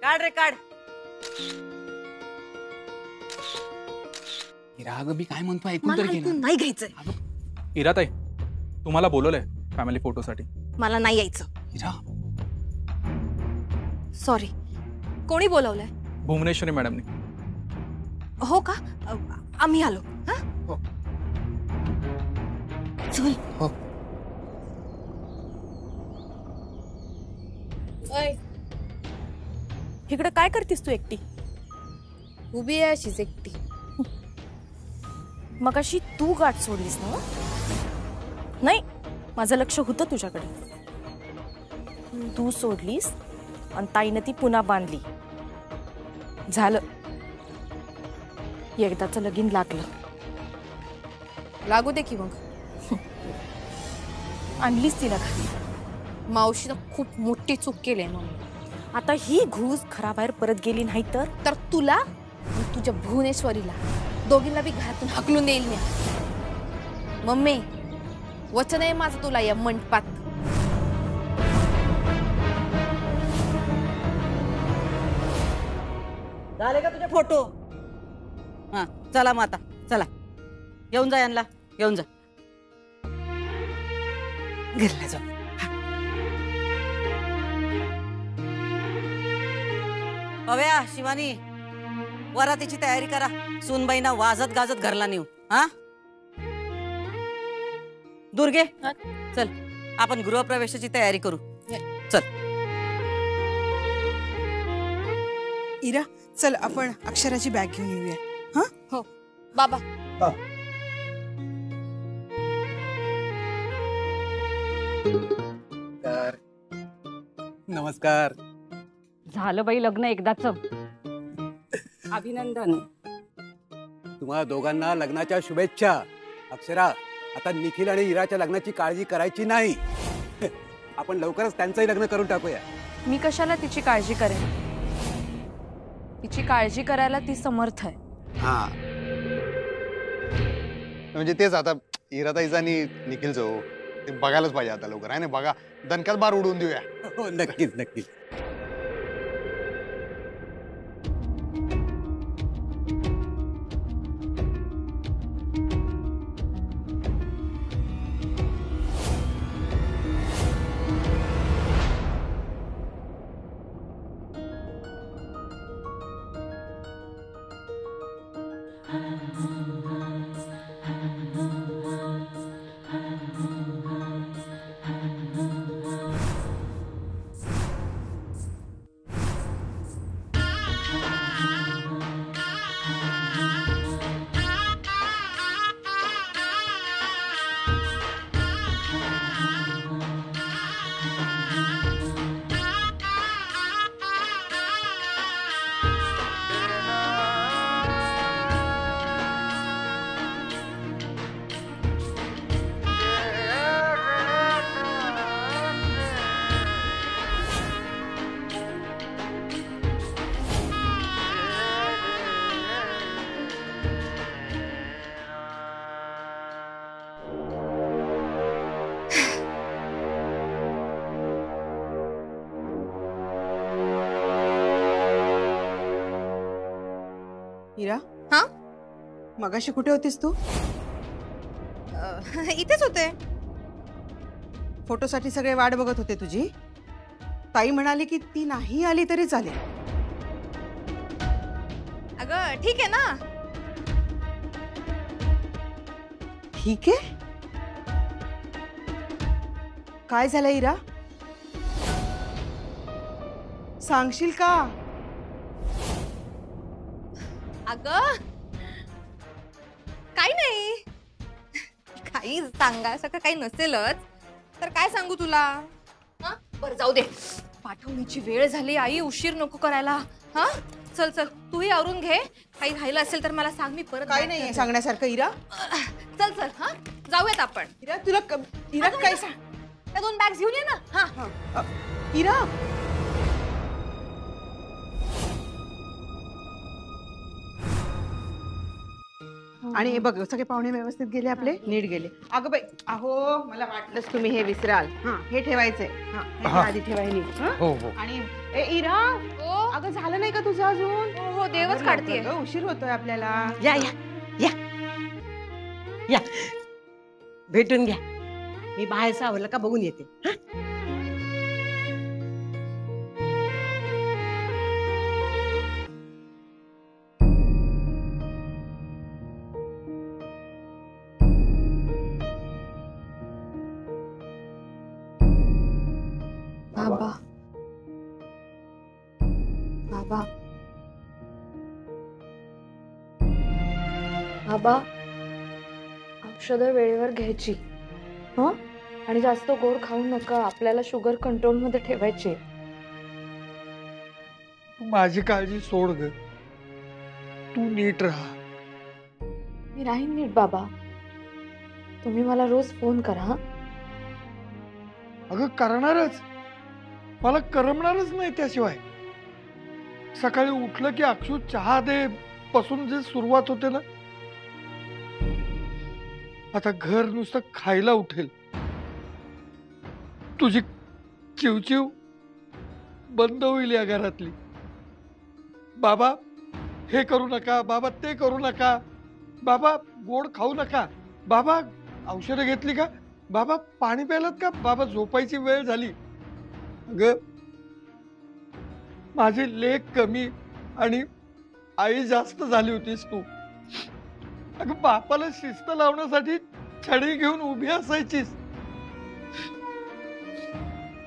काढ रे काढ. इरा अगं मी काय म्हणतो ऐकून तरी घे ना. नाही घ्यायचंय. इरा ताई तुम्हाला बोलवलंय फॅमिली फोटोसाठी. मला नाही यायचं. इरा सॉरी. कोणी बोलवलंय? भुवनेश्वरी मॅडमनी. हो का? आम्ही आलो. हो. चल. हो. इकडे काय करतेस तू एकटी? उभी आहे अशीच एकटी. मगाशी तू गाठ सोडलीस ना? नाही, माझं लक्ष होतं तुझ्याकडे. तू सोडलीस आणि ताईनं ती पुन्हा बांधली. झालं, एकदाचं लगीन लागलं. लागू दे की मग. आणलीस तिला घरी. मावशीनं खूप मोठी चूक केली आहे मम्मी. आता ही घूस घराबाहेर परत गेली नाही तर तुला आणि तुझ्या भुवनेश्वरीला दोघींना बी घरातून हकलून देईल मी. मम्मी वचन आहे माझं तुला या मंडपात. झाले का तुझे फोटो? हा चला मग आता चला. येऊन जा यांना येऊन जा. घरला जा. पव्या शिवानी वरातीची तयारी करा. सूनबाईंना वाजत गाजत घरला नेऊ. हा दुर्गे चल आपण गृहप्रवेशाची तयारी करू. चल. इरा चल आपण अक्षराची बॅग घेऊन येऊया. हा हो बाबा. नमस्कार. झालं बाई लग्न एकदाच. अभिनंदन. तुम्हा दोघांना लग्नाच्या शुभेच्छा. अक्षरा आता निखिल आणि इराच्या लग्नाची काळजी करायची नाही. आपण लवकरच त्यांचंही लग्न करून टाकूया. मी कशाला तिची काळजी करेन? तिची काळजी करायला ती समर्थ आहे. हा म्हणजे तेच आता इराताईचा आणि निखिलचं ते बघायलाच पाहिजे आता लवकर. आहे ना बघा दणक्यात बार उडवून देऊया. हो नक्कीच नक्कीच. इरा हा मगाशी कुठे होतीस तू? इथेच होते. फोटोसाठी सगळे वाट बघत होते तुझी. ताई म्हणाली की ती नाही आली तरी चालेल. अगं ठीक आहे ना. ठीक आहे. काय झालं इरा? सांगशील का? अगं काही नाही. काही सांगायसारखं काही नसेलच तर काय सांगू तुला. हा बरं जाऊ दे. पाठवणीची वेळ झाली आई. उशीर नको करायला. हा चल चल तूही आवरून घे. काही राहिलं असेल तर मला सांग. मी परत काय नाही सांगण्यासारखं इरा. चल चल हा जाऊयात आपण. इरा तुला इरा काय सांग. त्या 2 बॅग्स घेऊन ये ना. हा इरा आणि हे बघ सगळे पाहुणे व्यवस्थित गेले आपले नीट गेले. अगं बाई अहो मला वाटलंच तुम्ही हे विसराल. हा हे ठेवायचंय. हा हे आधी ठेवाय नीट. हं? हो हो आणि ए इरा हो अगं झालं नाही का तुझं अजून? हो देवच अगं, काढतीये. लवकर गं, उशीर होतोय आपल्याला. या या या या भेटून घ्या. मी बाहेरचं आवरलं का बघून येते. हं? बाबा बाबा बाबा औषधं वेळेवर घ्यायची हं आणि जास्त गोड खाऊ नका. आपल्याला शुगर कंट्रोलमध्ये ठेवायची. तू माझी काळजी सोड ग. तू नीट राहा. मी राहीन नीट बाबा. तुम्ही मला रोज फोन करा हं? अगं करणारच. मला करमणारच नाही त्याशिवाय. सकाळी उठलं की अक्षू चहा दे पासून जे सुरुवात होते ना, आता घर नुसतं खायला उठेल. तुझी चिवचिव बंद होईल या घरातली. बाबा हे करू नका, बाबा ते करू नका, बाबा गोड खाऊ नका, बाबा औषधं घेतली का, बाबा पाणी प्यायलात का, बाबा झोपायची वेळ झाली. अगं माझी लेक कमी आणि आई जास्त झाली होतीस तू. अगं बापाला शिस्त लावण्यासाठी छडी घेऊन उभी असायचीस,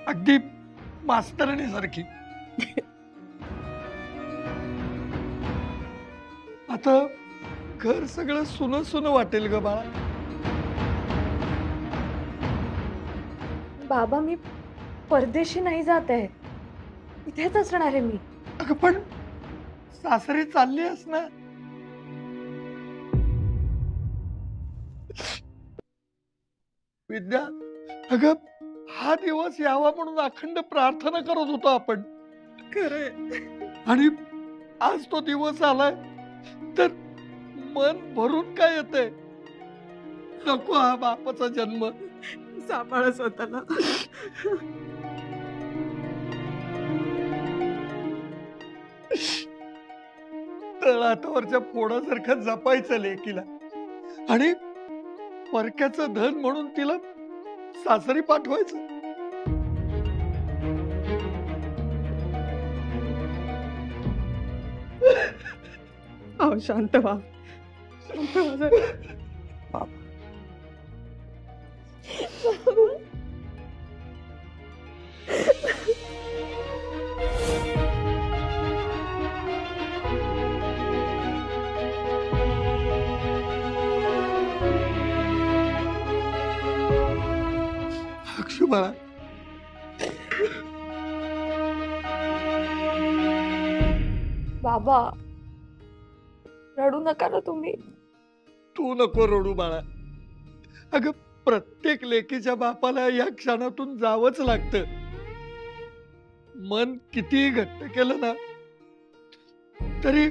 अगदी मास्तरणी सारखी. आता घर सगळं सुनं सुनं वाटेल ग बाळा. बाबा मी परदेशी नाही जात आहे. इथेच असणार आहे मी. अगं पण सासरी चालली आहेस ना. विद्या अगं हा दिवस यावा म्हणून अखंड प्रार्थना करत होतो आपण. खरंय. आणि आज तो दिवस आलाय तर मन भरून काय येतंय. नको हा बापाचा जन्म. सांभाळ स्वतःला. तळहातावरच्या फोडासारखं जपायचं लेकीला आणि परक्याचं धन म्हणून तिला सासरी पाठवायचं. अहो शांत व्हा. शांत व्हा जरा. अक्षू बाळा बाबा रडू नका ना तुम्ही. तू नको रडू बाळा. अगं प्रत्येक लेकीच्या बापाला या क्षणातून जावंच लागतं. मन कितीही घट्ट केलं ना तरी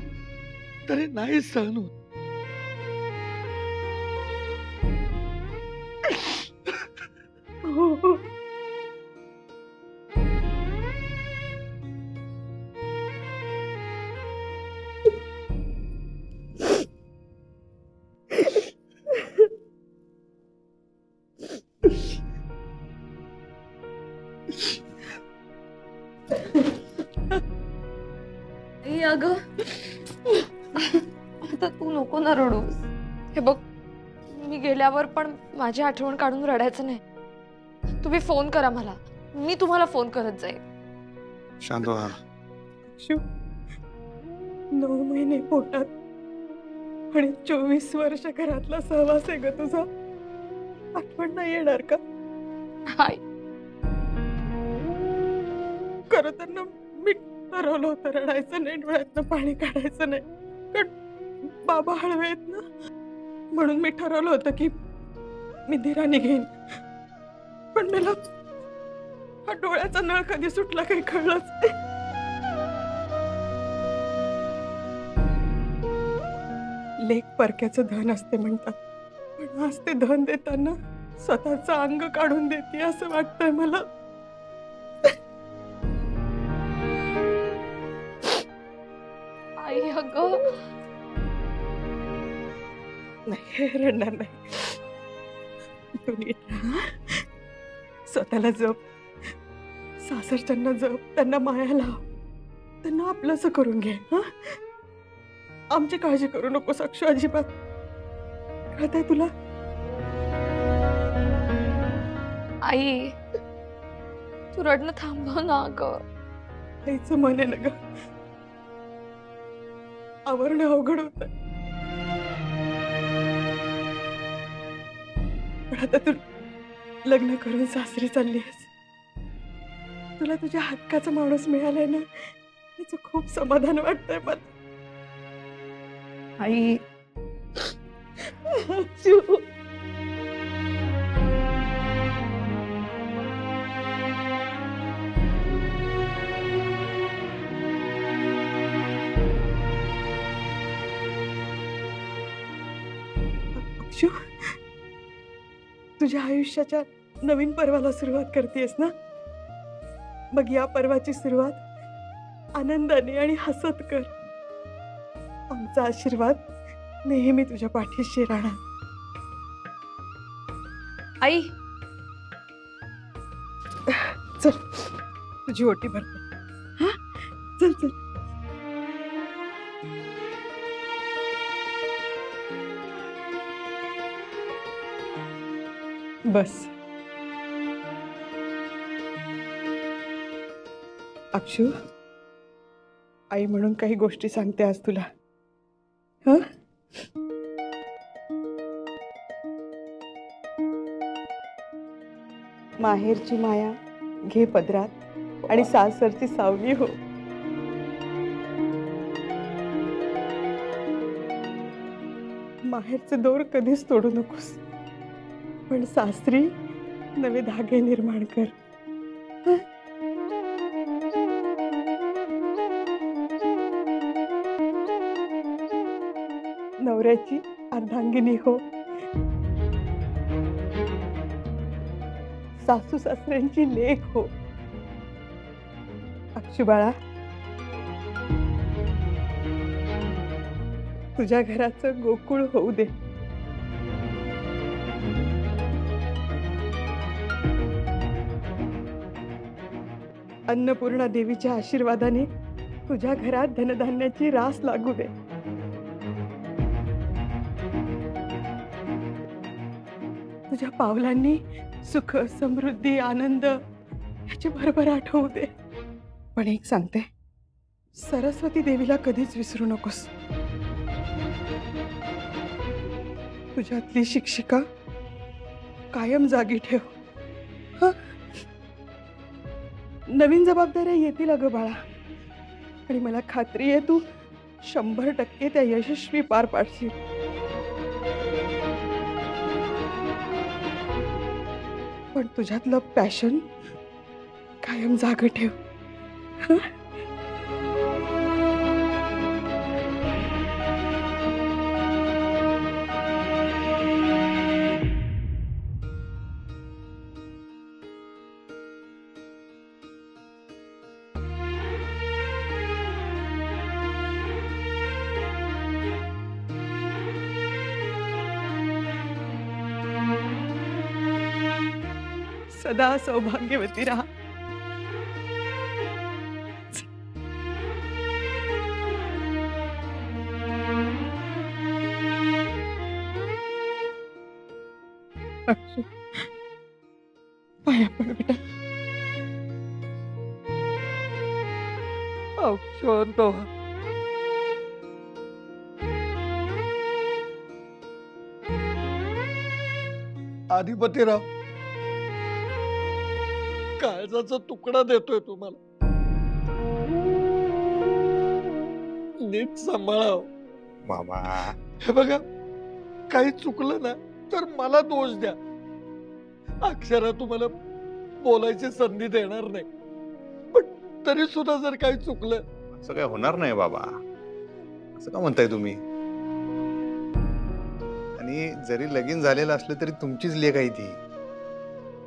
तरी नाही सहन होत. हो. अगं आता तू नको ना रडूस. हे बघ मी गेल्यावर पण माझी आठवण काढून रडायचं नाही. तुम्ही फोन करा मला. मी तुम्हाला फोन करत जाईल. शांत व्हा. 9 महिने पोटात आणि 24 वर्ष घरातला सहवास आहे ग तुझा. आठवण नाही येणार का? हाय खरं तर ना मी ठरवलं होतं रडायचं नाही, डोळ्यातनं पाणी काढायचं नाही. कारण बाबा हळवे आहेत ना, म्हणून मी ठरवलं होतं की मी धीराने घेईन. पण मला हा डोळ्याचा नळ कधी सुटला काही कळलंच नाही. लेक परक्याचं धन असते म्हणतात, पण आज ते धन देताना स्वतःचं अंग काढून देते असं वाटतंय मला. आई अगं नाही, रडणार नाही. तू नीट राहा. स्वतःला जप, सासरच्यांना जप, त्यांना माया लाव, त्यांना आपलंसं करून घे. हा, आमची काळजी करू नको साक्षू, अजिबात. कळतंय तुला? आई तू रडणं थांबव ना ग. आईचं मन आहे ना ग, आवरणं अवघड होत. पण आता तू लग्न करून सासरी चाललीस, तुला तुझ्या हक्काचा माणूस मिळालाय ना, याचं खूप समाधान वाटतंय मला. आई शिव. शिव, तुझ्या आयुष्याच्या नवीन पर्वाला सुरुवात करतेस ना, मग या पर्वाची सुरुवात आनंदाने आणि हसत कर. आमचा आशीर्वाद नेहमी तुझ्या पाठीशी राहणार. आई चल, तुझी ओटी भरते. हा, चल चल. बस. अक्षू, आई म्हणून काही गोष्टी सांगते आज तुला. ह, माहेरची माया घे पदरात आणि सासरची सावली हो. माहेरचे दोर कधीच तोडू नकोस, पण सासरी नवे धागे निर्माण कर. नवऱ्याची अर्धांगिनी हो, सासू सासऱ्यांची लेक हो. अक्षू बाळा, तुझ्या घराचं गोकुळ होऊ दे. अन्नपूर्णा देवीच्या आशीर्वादाने तुझ्या घरात धनधान्याची रास लागू दे. तुझ्या पावलांनी सुख, समृद्धी, आनंद याची भरभराट होऊ दे. पण एक सांगते, सरस्वती देवीला कधीच विसरू नकोस. तुझ्यातली शिक्षिका कायम जागी ठेव. हं? नवीन जबाबदाऱ्या येतील अगं बाळा, आणि मला खात्री आहे तू 100% त्या यशस्वी पार पाडशील. पण तुझ्यातलं पॅशन कायम जाग ठेव. हं? सदा सौभाग्यवती राहा. अक्षु, पाया पड बेटा. शांत व्हा. अधिपतीराव, काळजाचा तुकडा देतोय तुम्हाला, नीट सांभाळाव बाबा. हे बघा, काही चुकलं ना तर मला दोष द्या. अक्षरा तुम्हाला बोलायची संधी देणार नाही, पण तरी सुद्धा जर काही चुकलं. असं काय होणार नाही बाबा, असं का म्हणताय तुम्ही? आणि जरी लगीन झालेलं असलं तरी तुमचीच लेख आहे ती.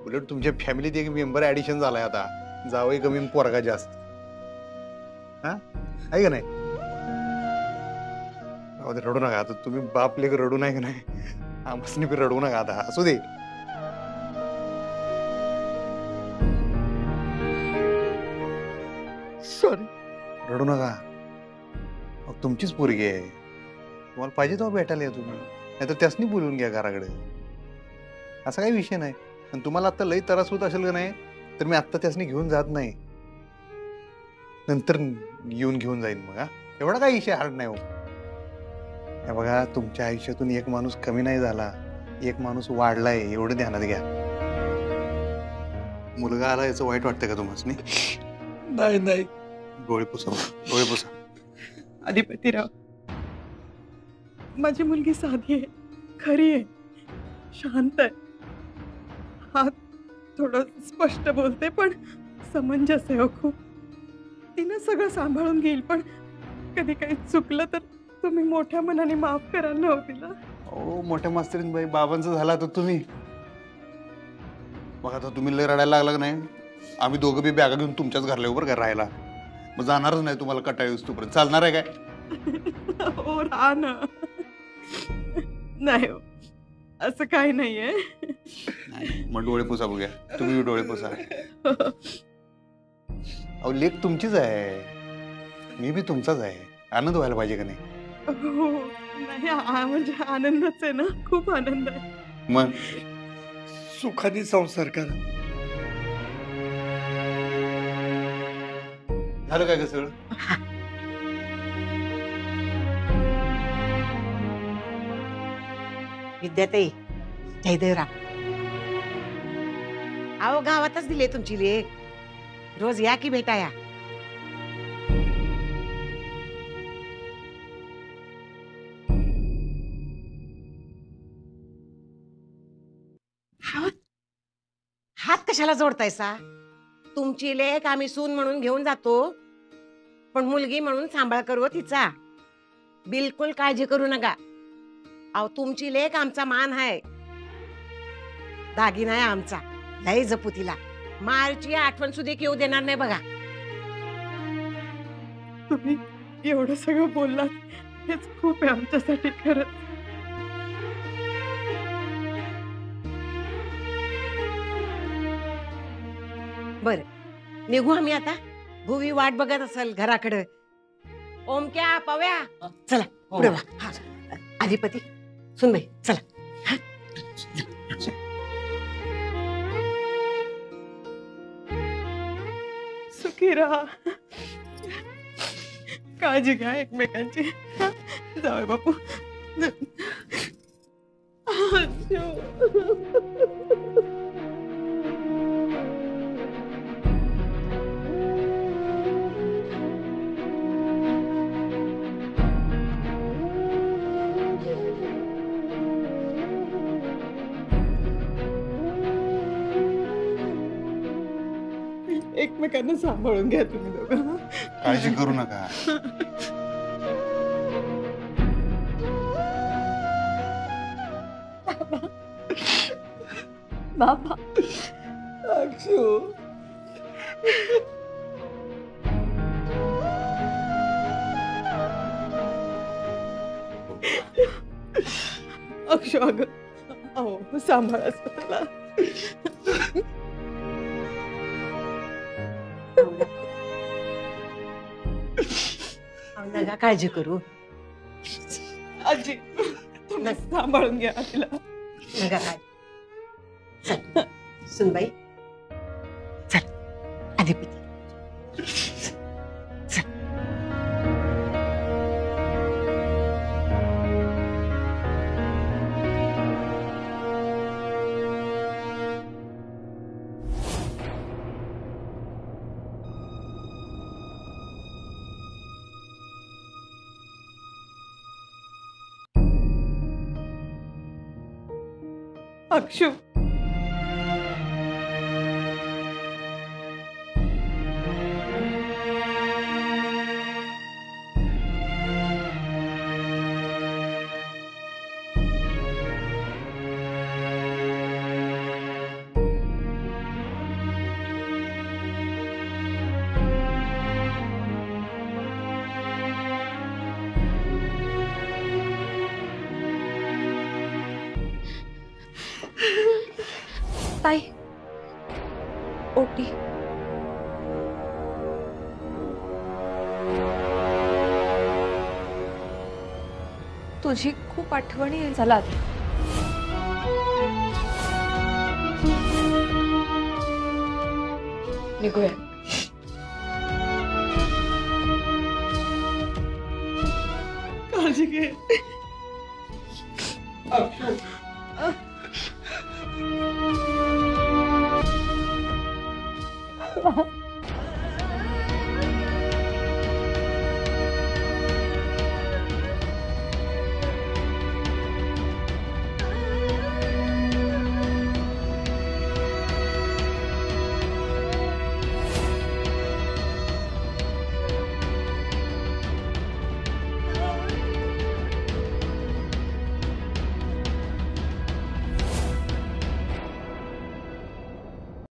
उलट तुमच्या फॅमिलीत एक मेंबर ऍडिशन झालाय आता. जावई कमी आणि पोरगा जास्त. हा आहे का नाही? अहो, ते रडू नका आता. तुम्ही बाप लेक रडू नाही का नाही? आमसनी बी रडू नका आता. असू दे. सॉरी. रडू नका. अहो, तुमचीच पोरगी आहे. तुम्हाला पाहिजे तेव्हा भेटायला या तुम्ही. नाहीतर त्यासनी बोलवून घ्या घराकडे. असा काही विषय नाही. आणि तुम्हाला आता लई त्रास होत असेल का नाही तर मी आत्ता त्यासनी घेऊन जात नाही. नंतर येऊन घेऊन जाईन मग. हा एवढा काही विषय हार्ड नाही हो. हे बघा तुमच्या आयुष्यातून एक माणूस कमी नाही झाला, एक माणूस वाढलाय एवढं ध्यानात घ्या. मुलगा आला याचं वाईट वाटतं का तुम्हाला? नाही नाही. डोळे पुसा, डोळे पुसा. अधिपतीराव, माझी मुलगी साधी आहे, खरी आहे, शांत आहे. हा थोडं स्पष्ट बोलते पण समंजस आहे हो खूप. तिनं सगळं सांभाळून घेईल. पण कधी काही चुकलं तर तुम्ही मोठ्या मनाने माफ कराल ना हो तिला. हो मोठ्या मास्तरीन बाई बाबांचं झालं आता तुम्ही. मग आता तुम्ही लय रडायला लागला नाही. आम्ही दोघं बी बॅगा घेऊन तुमच्याच घरला उभं काय राहायला. मग जाणारच नाही तुम्हाला कटाळी वस्तूपर्यंत. चालणार आहे काय? हो राहा ना. नाही हो असं काही नाहीये. मग डोळे पुसा बघूया. तुम्ही डोळे पुसा. अहो लेक तुमचीच आहे, मी बी तुमचाच आहे. आनंद व्हायला पाहिजे का नाही? हो नाही म्हणजे आनंदच आहे ना, खूप आनंद आहे. मग सुखाने संसार करा. झालं काय कसं? विद्याताई, जयदेवराव, अहो गावातच दिले तुमची लेख. रोज या की भेटाया. हात कशाला जोडतायसा? तुमची लेक आम्ही सून म्हणून घेऊन जातो, पण मुलगी म्हणून सांभाळ करू तिचा. बिलकुल काळजी करू नका. अहो तुमची लेक आमचा मान आहे, दागिना आहे आमचा. लय जपू तिला. मारची आठवण सुद्धा येऊ देणार नाही बघा. तुम्ही एवढं सगळं बोललात हेच खूप आहे आमच्यासाठी खरंच. बर निघू आम्ही आता. भुवी वाट बघत असेल घराकडे. ओमक्या पव्या चला पुढे वा. हा. अधिपती सुनबाई चला. हा. सुखी राहा, काळजी घ्या एकमेकांची. जाऊ बापू. एकमेकांना सांभाळून घ्या तुम्ही दोघं. काळजी करू नका. बाबा अक्षू. अक्षु अगं अहो सांभाळा स्वतःला. नका काळजी करू. आजी तुम्ही सांभाळून घ्या तिला. नका काय. चल सुनबाई चल. अधिपती चल. अक्षु ताई ओटी. तुझी खूप आठवणी येईल. चला आता. निघूया. काळजी घे. अक्षय